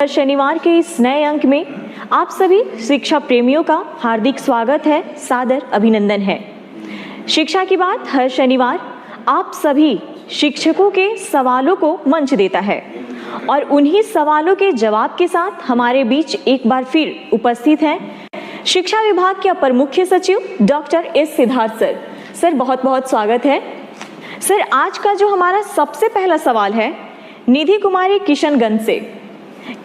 शनिवार के इस नए अंक में आप सभी शिक्षा प्रेमियों का हार्दिक स्वागत है, सादर अभिनंदन है। शिक्षा की बात हर शनिवार आप सभी शिक्षकों के सवालों को मंच देता है और उन्हीं सवालों के जवाब के साथ हमारे बीच एक बार फिर उपस्थित हैं शिक्षा विभाग के अपर मुख्य सचिव doctor S Siddharth sir. Sir बहुत बहुत स्वागत है। सर आज का जो हमारा सबसे पहला सवाल है निधि कुमारी किशनगंज से,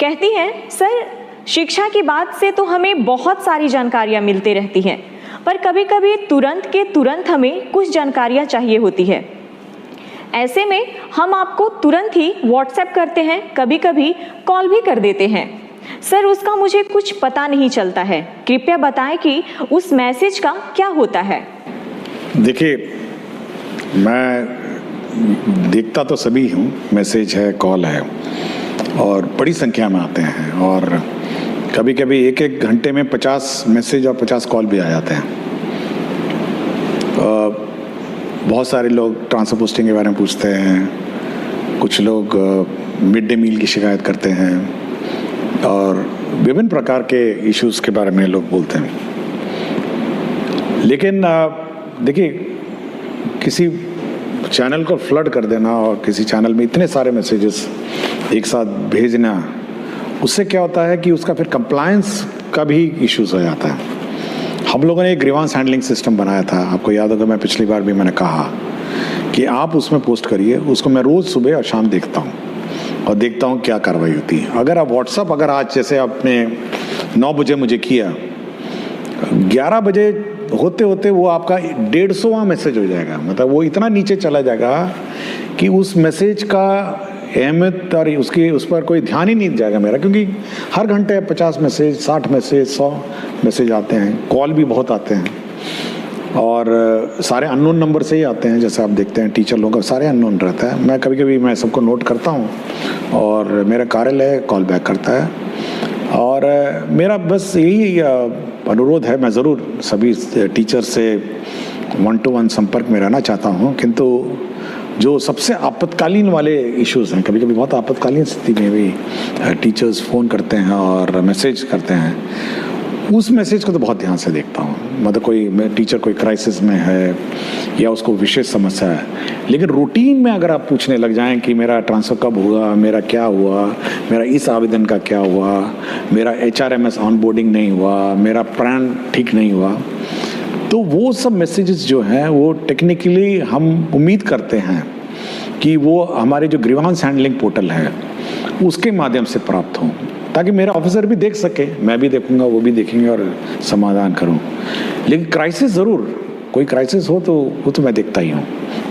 कहती हैं सर शिक्षा की बात से तो हमें बहुत सारी जानकारियां मिलती रहती हैं, पर कभी कभी तुरंत के तुरंत हमें कुछ जानकारियां चाहिए होती है। ऐसे में हम आपको तुरंत ही व्हाट्सएप करते हैं, कभी कभी कॉल भी कर देते हैं। सर उसका मुझे कुछ पता नहीं चलता है, कृपया बताएं कि उस मैसेज का क्या होता है। देखिए, मैं देखता तो सभी हूँ, मैसेज है, कॉल है और बड़ी संख्या में आते हैं और कभी कभी एक एक घंटे में 50 मैसेज और 50 कॉल भी आ जाते हैं। बहुत सारे लोग ट्रांसफर पोस्टिंग के बारे में पूछते हैं, कुछ लोग मिड डे मील की शिकायत करते हैं और विभिन्न प्रकार के इश्यूज़ के बारे में लोग बोलते हैं। लेकिन देखिए, किसी चैनल को फ्लड कर देना और किसी चैनल में इतने सारे मैसेजेस एक साथ भेजना, उससे क्या होता है कि उसका फिर कंप्लायंस का भी इश्यूज हो जाता है। हम लोगों ने एक ग्रीवांस हैंडलिंग सिस्टम बनाया था, आपको याद होगा, मैं पिछली बार भी मैंने कहा कि आप उसमें पोस्ट करिए, उसको मैं रोज़ सुबह और शाम देखता हूँ और देखता हूँ क्या कार्रवाई होती है। अगर आप व्हाट्सअप, अगर आज जैसे आपने 9 बजे मुझे किया, 11 बजे होते होते वो आपका 150वां मैसेज हो जाएगा, मतलब वो इतना नीचे चला जाएगा कि उस मैसेज का अहमियत और उस पर कोई ध्यान ही नहीं जाएगा मेरा, क्योंकि हर घंटे 50 मैसेज, 60 मैसेज, 100 मैसेज आते हैं, कॉल भी बहुत आते हैं और सारे अननोन नंबर से ही आते हैं। जैसे आप देखते हैं टीचर लोगों का सारे अननोन रहता है। मैं कभी कभी मैं सबको नोट करता हूँ और मेरा कार्यालय कॉल बैक करता है और मेरा बस यही अनुरोध है, मैं ज़रूर सभी टीचर से 1-to-1 संपर्क में रहना चाहता हूँ, किंतु जो सबसे आपातकालीन वाले इश्यूज़ हैं, कभी कभी बहुत आपातकालीन स्थिति में भी टीचर्स फ़ोन करते हैं और मैसेज करते हैं, उस मैसेज को तो बहुत ध्यान से देखता हूँ। मतलब कोई टीचर कोई क्राइसिस में है या उसको विशेष समस्या है, लेकिन रूटीन में अगर आप पूछने लग जाएं कि मेरा ट्रांसफ़र कब हुआ, मेरा क्या हुआ, मेरा इस आवेदन का क्या हुआ, मेरा HRMS ऑनबोर्डिंग नहीं हुआ, मेरा प्राण ठीक नहीं हुआ, तो वो सब मैसेजेस जो हैं वो टेक्निकली हम उम्मीद करते हैं कि वो हमारे जो ग्रीवांस हैंडलिंग पोर्टल है उसके माध्यम से प्राप्त हों, ताकि मेरा ऑफिसर भी देख सके, मैं भी देखूंगा, वो भी देखेंगे और समाधान करूं। लेकिन क्राइसिस ज़रूर, कोई क्राइसिस हो तो वो तो मैं देखता ही हूँ।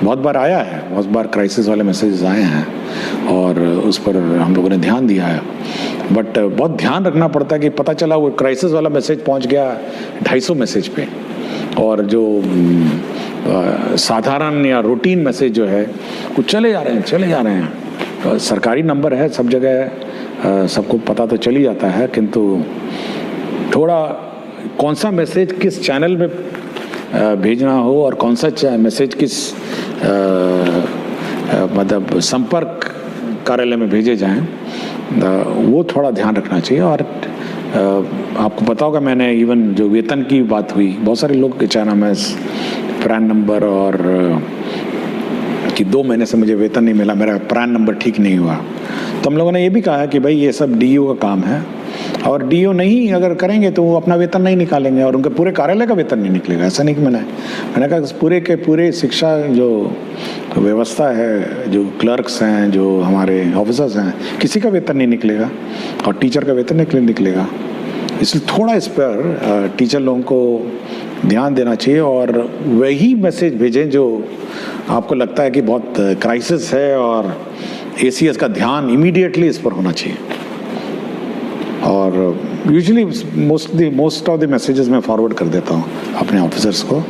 बहुत बार आया है, बहुत बार क्राइसिस वाले मैसेजेस आए हैं और उस पर हम लोगों ने ध्यान दिया है, बट बहुत ध्यान रखना पड़ता है कि पता चला वो क्राइसिस वाला मैसेज पहुँच गया 250 मैसेज पे और जो साधारण या रूटीन मैसेज जो है वो चले जा रहे हैं। सरकारी नंबर है, सब जगह सबको पता तो चल ही जाता है, किंतु थोड़ा कौन सा मैसेज किस चैनल में भेजना हो और कौन सा मैसेज किस मतलब संपर्क कार्यालय में भेजे जाएं, वो थोड़ा ध्यान रखना चाहिए। और आपको पता होगा, मैंने इवन जो वेतन की बात हुई, बहुत सारे लोग के HRMS प्रान नंबर और कि 2 महीने से मुझे वेतन नहीं मिला, मेरा प्रान नंबर ठीक नहीं हुआ, तो हम लोगों ने ये भी कहा कि भाई ये सब DO का काम है और DO नहीं अगर करेंगे तो वो अपना वेतन नहीं निकालेंगे और उनके पूरे कार्यालय का वेतन नहीं निकलेगा। ऐसा नहीं कि मैंने कहा पूरे के पूरे शिक्षा जो व्यवस्था है, जो क्लर्क्स हैं, जो हमारे ऑफिसर्स हैं, किसी का वेतन नहीं निकलेगा और टीचर का वेतन निकलेगा। इसलिए थोड़ा इस पर टीचर लोगों को ध्यान देना चाहिए और वही मैसेज भेजें जो आपको लगता है कि बहुत क्राइसिस है और ACS का ध्यान इमीडिएटली इस पर होना चाहिए। और usually most of the messages मैं फॉरवर्ड कर देता हूँ अपने ऑफिसर्स को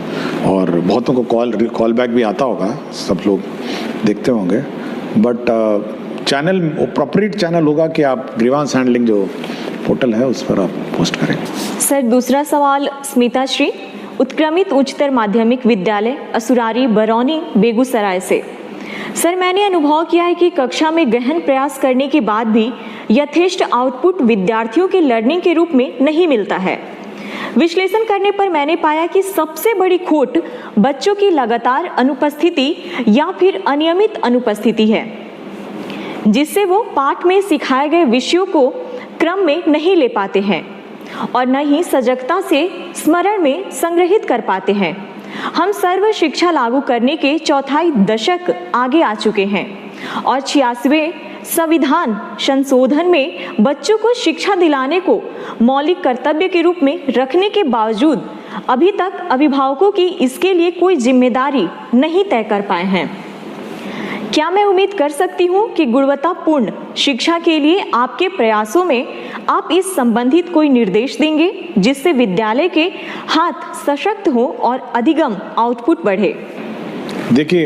और बहुतों को कॉल बैक भी आता होगा, सब लोग देखते होंगे, बट चैनल अप्रोप्रिएट चैनल होगा कि आप ग्रीवांस हैंडलिंग जो पोर्टल है उस पर आप पोस्ट करें। सर दूसरा सवाल स्मिता श्री, उत्क्रमित उच्चतर माध्यमिक विद्यालय असुरारी बरौनी बेगूसराय से। सर मैंने अनुभव किया है कि कक्षा में गहन प्रयास करने के बाद भी यथेष्ट आउटपुट विद्यार्थियों के लर्निंग के रूप में नहीं मिलता है। विश्लेषण करने पर मैंने पाया कि सबसे बड़ी खोट बच्चों की लगातार अनुपस्थिति या फिर अनियमित अनुपस्थिति है, जिससे वो पाठ में सिखाए गए विषयों को क्रम में नहीं ले पाते हैं और न ही सजगता से स्मरण में संग्रहित कर पाते हैं। हम सर्व शिक्षा लागू करने के चौथाई दशक आगे आ चुके हैं और 86वें संविधान संशोधन में बच्चों को शिक्षा दिलाने को मौलिक कर्तव्य के रूप में रखने के बावजूद अभी तक अभिभावकों की इसके लिए कोई जिम्मेदारी नहीं तय कर पाए हैं। क्या मैं उम्मीद कर सकती हूँ कि गुणवत्तापूर्ण शिक्षा के लिए आपके प्रयासों में आप इस संबंधित कोई निर्देश देंगे, जिससे विद्यालय के हाथ सशक्त हो और अधिगम आउटपुट बढ़े? देखिए,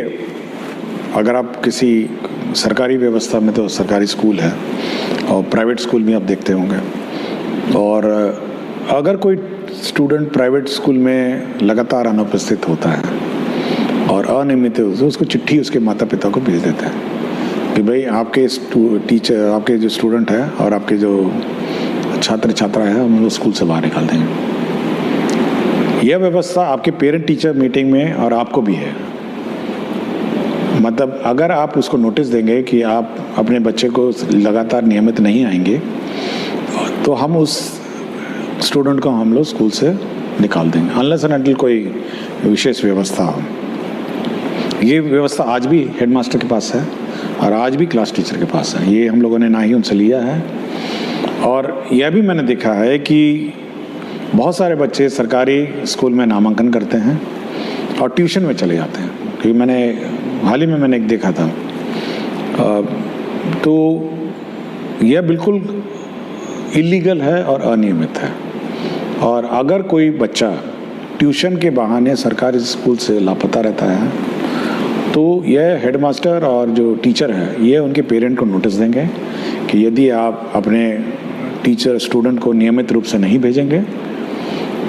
अगर आप किसी सरकारी व्यवस्था में, तो सरकारी स्कूल है और प्राइवेट स्कूल भी आप देखते होंगे, और अगर कोई स्टूडेंट प्राइवेट स्कूल में लगातार अनुपस्थित होता है और अनियमित है, उसको चिट्ठी उसके माता पिता को भेज देते हैं कि भाई आपके टीचर, आपके जो स्टूडेंट है और आपके जो छात्र छात्रा है, हम लोग स्कूल से बाहर निकाल देंगे। यह व्यवस्था आपके पेरेंट टीचर मीटिंग में और आपको भी है। मतलब अगर आप उसको नोटिस देंगे कि आप अपने बच्चे को लगातार नियमित नहीं आएंगे, तो हम उस स्टूडेंट को हम लोग स्कूल से निकाल देंगे, अनलेस एंड अनटिल कोई विशेष व्यवस्था हो। ये व्यवस्था आज भी हेडमास्टर के पास है और आज भी क्लास टीचर के पास है। ये हम लोगों ने ना ही उनसे लिया है। और यह भी मैंने देखा है कि बहुत सारे बच्चे सरकारी स्कूल में नामांकन करते हैं और ट्यूशन में चले जाते हैं। क्योंकि मैंने हाल ही में मैंने एक देखा था, तो यह बिल्कुल इलीगल है और अनियमित है। और अगर कोई बच्चा ट्यूशन के बहाने सरकारी स्कूल से लापता रहता है, तो यह हेडमास्टर और जो टीचर है, ये उनके पेरेंट को नोटिस देंगे कि यदि आप अपने टीचर स्टूडेंट को नियमित रूप से नहीं भेजेंगे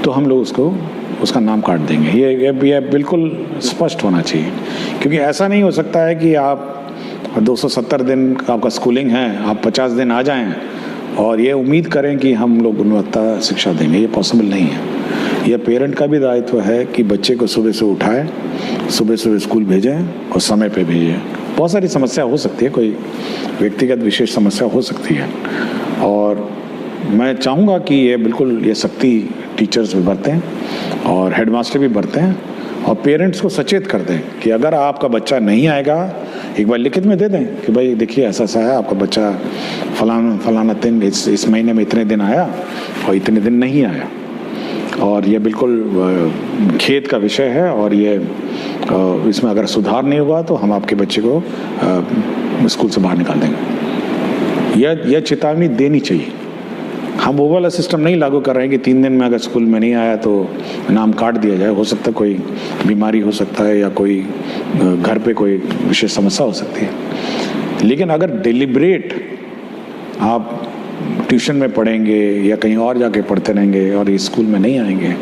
तो हम लोग उसका नाम काट देंगे। ये बिल्कुल स्पष्ट होना चाहिए, क्योंकि ऐसा नहीं हो सकता है कि आप 270 दिन का आपका स्कूलिंग है, आप 50 दिन आ जाएं और ये उम्मीद करें कि हम लोग गुणवत्ता शिक्षा देंगे। ये पॉसिबल नहीं है। यह पेरेंट का भी दायित्व है कि बच्चे को सुबह से उठाएं, सुबह सुबह स्कूल भेजें और समय पे भेजें। बहुत सारी समस्या हो सकती है, कोई व्यक्तिगत विशेष समस्या हो सकती है, और मैं चाहूँगा कि ये बिल्कुल ये सख्ती टीचर्स भी बरतें और हेडमास्टर भी बरतें और पेरेंट्स को सचेत कर दें कि अगर आपका बच्चा नहीं आएगा, एक बार लिखित में दे दें कि भाई देखिए ऐसा है, आपका बच्चा फलाना दिन इस महीने में इतने दिन आया और इतने दिन नहीं आया, और ये बिल्कुल खेद का विषय है, और ये इसमें अगर सुधार नहीं हुआ तो हम आपके बच्चे को स्कूल से बाहर निकाल देंगे। यह चेतावनी देनी चाहिए। हम वो वाला सिस्टम नहीं लागू कर रहे हैं कि 3 दिन में अगर स्कूल में नहीं आया तो नाम काट दिया जाए। हो सकता है कोई बीमारी हो सकता है या कोई घर पे कोई विशेष समस्या हो सकती है, लेकिन अगर डिलिब्रेट आप ट्यूशन में पढ़ेंगे या कहीं और जाके पढ़ते रहेंगे और इस स्कूल में नहीं आएंगे,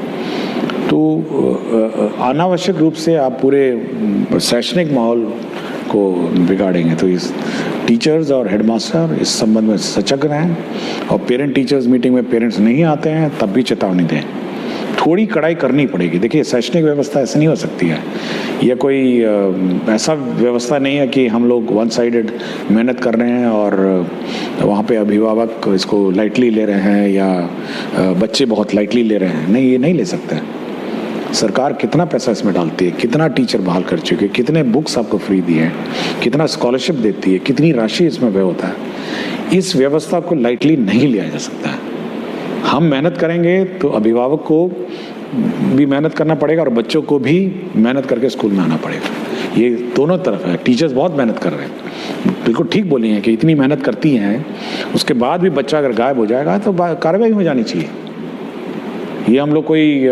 तो अनावश्यक रूप से आप पूरे शैक्षणिक माहौल को बिगाड़ेंगे। तो इस टीचर्स और हेडमास्टर इस संबंध में सजग रहें, और पेरेंट टीचर्स मीटिंग में पेरेंट्स नहीं आते हैं तब भी चेतावनी दें। थोड़ी कड़ाई करनी पड़ेगी। देखिए, शैक्षणिक व्यवस्था ऐसे नहीं हो सकती है। यह कोई ऐसा व्यवस्था नहीं है कि हम लोग वन साइडेड मेहनत कर रहे हैं और वहाँ पे अभिभावक इसको लाइटली ले रहे हैं या बच्चे बहुत लाइटली ले रहे हैं। नहीं, ये नहीं ले सकते। सरकार कितना पैसा इसमें डालती है, कितना टीचर बहाल कर चुकी है, कितने बुक्स आपको फ्री दिए हैं, कितना स्कॉलरशिप देती है, कितनी राशि इसमें व्यय होता है। इस व्यवस्था को लाइटली नहीं लिया जा सकता है। हम मेहनत करेंगे तो अभिभावक को भी मेहनत करना पड़ेगा और बच्चों को भी मेहनत करके स्कूल में आना पड़ेगा। ये दोनों तरफ है। टीचर्स बहुत मेहनत कर रहे हैं, बिल्कुल ठीक बोली हैं कि इतनी मेहनत करती हैं, उसके बाद भी बच्चा अगर गायब हो जाएगा तो कार्रवाई हो जानी चाहिए। ये हम लोग कोई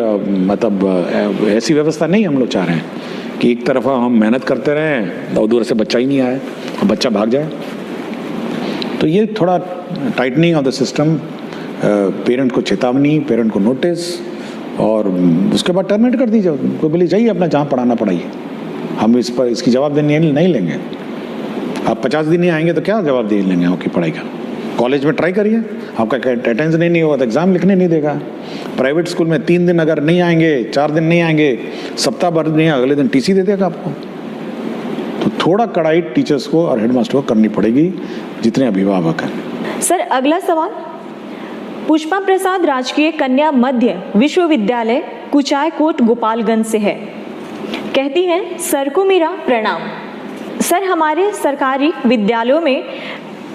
मतलब ऐसी व्यवस्था नहीं हम लोग चाह रहे हैं कि एक तरफ हम मेहनत करते रहें और दूर से बच्चा ही नहीं आए और बच्चा भाग जाए। तो ये थोड़ा tightening of the system, parent को चेतावनी, पेरेंट को नोटिस, और उसके बाद टर्मिनेट कर दीजिए। कोई बोले जाइए अपना जहाँ पढ़ाना पढ़ाइए, हम इस पर इसकी जवाबदेही नहीं लेंगे। आप 50 दिन नहीं आएंगे तो क्या जवाबदेही लेंगे आपकी पढ़ाई का? कॉलेज में ट्राई करिए, आपका अटेंडेंस नहीं होगा तो एग्ज़ाम लिखने नहीं देगा। प्राइवेट स्कूल में 3 दिन अगर नहीं आएंगे, 4 दिन नहीं आएंगे, सप्ताह भर नहीं, अगले दिन टीसी दे देगा आपको। तो थोड़ा कड़ाई टीचर्स को और हेडमास्टर को करनी पड़ेगी, जितने अभिभावक हैं। सर अगला सवाल पुष्पा प्रसाद राजकीय कन्या मध्य विश्वविद्यालय कुचायकोट गोपालगंज से है। कहती हैं सर को मेरा प्रणाम। सर हमारे सरकारी विद्यालयों में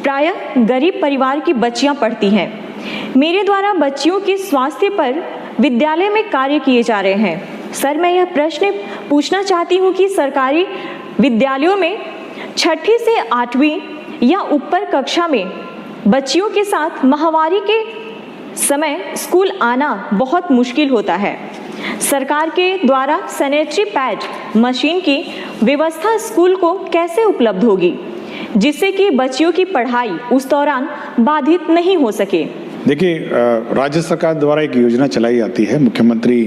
प्रायः गरीब परिवार की बच्चियां पढ़ती हैं। मेरे द्वारा बच्चियों के स्वास्थ्य पर विद्यालय में कार्य किए जा रहे हैं। सर मैं यह प्रश्न पूछना चाहती हूँ कि सरकारी विद्यालयों में 6ठी से 8वीं या ऊपर कक्षा में बच्चियों के साथ माहवारी के समय स्कूल आना बहुत मुश्किल होता है। सरकार के द्वारा सैनिटरी पैड मशीन की व्यवस्था स्कूल को कैसे उपलब्ध होगी जिससे कि बच्चियों की पढ़ाई उस दौरान बाधित नहीं हो सके? देखिए, राज्य सरकार द्वारा एक योजना चलाई जाती है, मुख्यमंत्री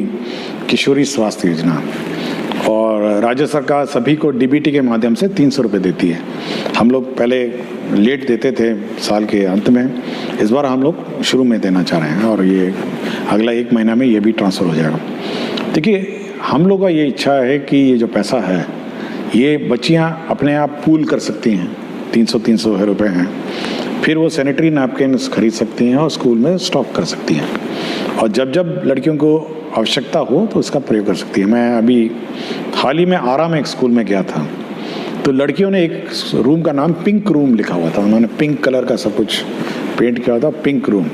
किशोरी स्वास्थ्य योजना, और राज्य सरकार सभी को डीबीटी के माध्यम से 300 रुपये देती है। हम लोग पहले लेट देते थे साल के अंत में, इस बार हम लोग शुरू में देना चाह रहे हैं और ये अगला 1 महीना में ये भी ट्रांसफ़र हो जाएगा। देखिए, हम लोग का ये इच्छा है कि ये जो पैसा है ये बच्चियां अपने आप पूल कर सकती हैं, 300 रुपये हैं, फिर वो सैनिटरी नैपकिन खरीद सकती हैं और स्कूल में स्टॉक कर सकती हैं, और जब जब लड़कियों को आवश्यकता हो तो उसका प्रयोग कर सकती है। मैं अभी हाल ही में आरा में एक स्कूल में गया था, तो लड़कियों ने एक रूम का नाम पिंक रूम लिखा हुआ था, उन्होंने पिंक कलर का सब कुछ पेंट किया हुआ था, पिंक रूम।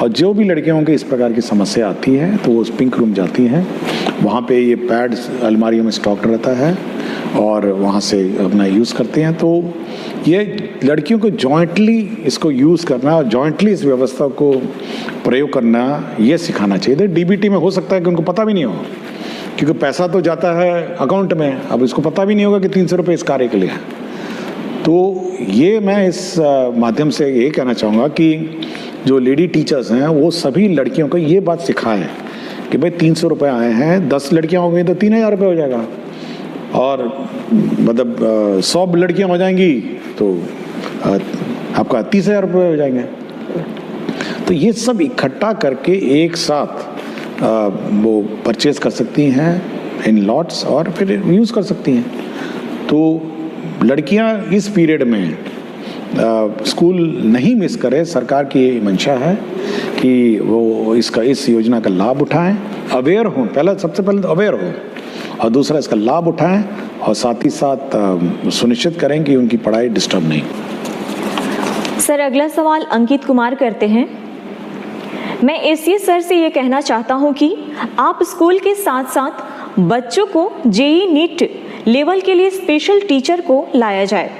और जो भी लड़कियों की इस प्रकार की समस्या आती है तो वो उस पिंक रूम जाती हैं, वहाँ पे ये पैड अलमारियों में स्टॉक रहता है और वहाँ से अपना यूज़ करते हैं। तो ये लड़कियों को जॉइंटली इसको यूज़ करना और जॉइंटली इस व्यवस्था को प्रयोग करना ये सिखाना चाहिए। डीबीटी में हो सकता है कि उनको पता भी नहीं हो, क्योंकि पैसा तो जाता है अकाउंट में, अब इसको पता भी नहीं होगा कि 300 रुपये इस कार्य के लिए है। तो ये मैं इस माध्यम से ये कहना चाहूँगा कि जो लेडी टीचर्स हैं वो सभी लड़कियों को ये बात सिखाएं कि भाई 300 रुपये आए हैं, 10 लड़कियाँ हो गई तो 3000 रुपये हो जाएगा, और मतलब 100 लड़कियाँ हो जाएंगी तो आपका 30,000 रुपये हो जाएंगे। तो ये सब इकट्ठा करके एक साथ वो परचेज कर सकती हैं इन लॉट्स और फिर यूज़ कर सकती हैं। तो लड़कियां इस पीरियड में स्कूल नहीं मिस करें, सरकार की ये मंशा है कि वो इस योजना का लाभ उठाएं, अवेयर हों, सबसे पहले तो अवेयर हो, और दूसरा इसका लाभ उठाएं, और साथ ही साथ सुनिश्चित करें कि उनकी पढ़ाई डिस्टर्ब नहीं। सर अगला सवाल अंकित कुमार करते हैं। मैं एसीएस सर से ये कहना चाहता हूँ कि आप स्कूल के साथ साथ बच्चों को जेईई नीट लेवल के लिए स्पेशल टीचर को लाया जाए।